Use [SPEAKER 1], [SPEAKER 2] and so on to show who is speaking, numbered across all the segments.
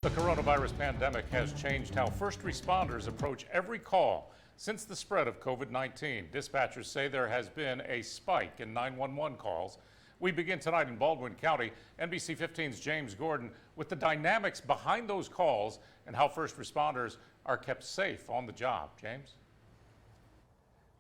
[SPEAKER 1] The coronavirus pandemic has changed how first responders approach every call. Since the spread of COVID-19, dispatchers say there has been a spike in 911 calls. We begin tonight in Baldwin County. NBC 15's James Gordon with the dynamics behind those calls and how first responders are kept safe on the job. James?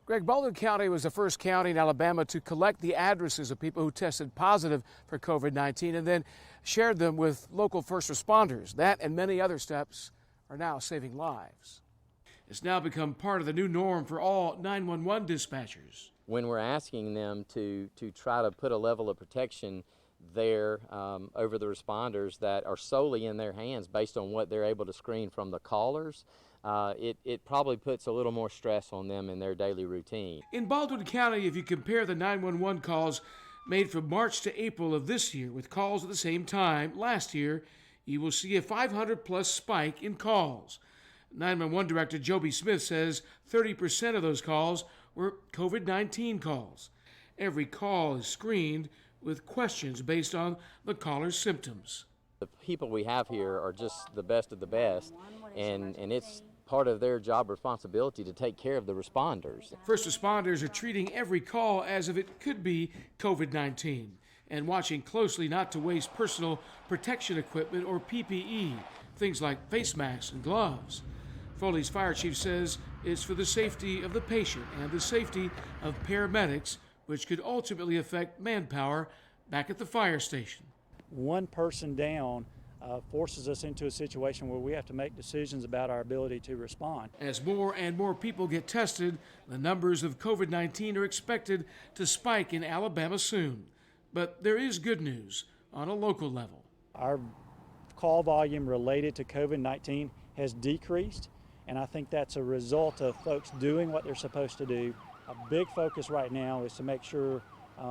[SPEAKER 2] Greg, Baldwin County was the first county in Alabama to collect the addresses of people who tested positive for COVID-19 and then shared them with local first responders. That and many other steps are now saving lives. It's now become part of the new norm for all 911 dispatchers.
[SPEAKER 3] When we're asking them to try to put a level of protection there over the responders that are solely in their hands based on what they're able to screen from the callers, it probably puts a little more stress on them in their daily routine.
[SPEAKER 2] In Baldwin County, if you compare the 911 calls made from March to April of this year with calls at the same time last year, you will see a 500-plus spike in calls. 911 Director Joby Smith says 30% of those calls were COVID-19 calls. Every call is screened with questions based on the caller's symptoms.
[SPEAKER 3] The people we have here are just the best of the best, and it's part of their job responsibility to take care of the responders.
[SPEAKER 2] First responders are treating every call as if it could be COVID-19 and watching closely not to waste personal protection equipment or PPE, things like face masks and gloves. Foley's fire chief says it's for the safety of the patient and the safety of paramedics, which could ultimately affect manpower back at the fire station.
[SPEAKER 4] One person down forces us into a situation where we have to make decisions about our ability to respond.
[SPEAKER 2] As more and more people get tested, the numbers of COVID-19 are expected to spike in Alabama soon. But there is good news on a local level.
[SPEAKER 4] Our call volume related to COVID-19 has decreased, and I think that's a result of folks doing what they're supposed to do. A big focus right now is to make sure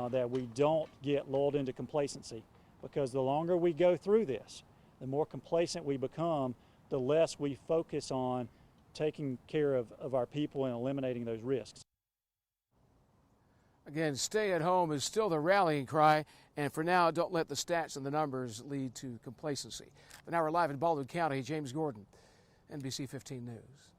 [SPEAKER 4] that we don't get lulled into complacency, because the longer we go through this, the more complacent we become, the less we focus on taking care of our people and eliminating those risks.
[SPEAKER 2] Again, stay at home is still the rallying cry, and for now, don't let the stats and the numbers lead to complacency. But now we're live in Baldwin County. James Gordon, NBC 15 News.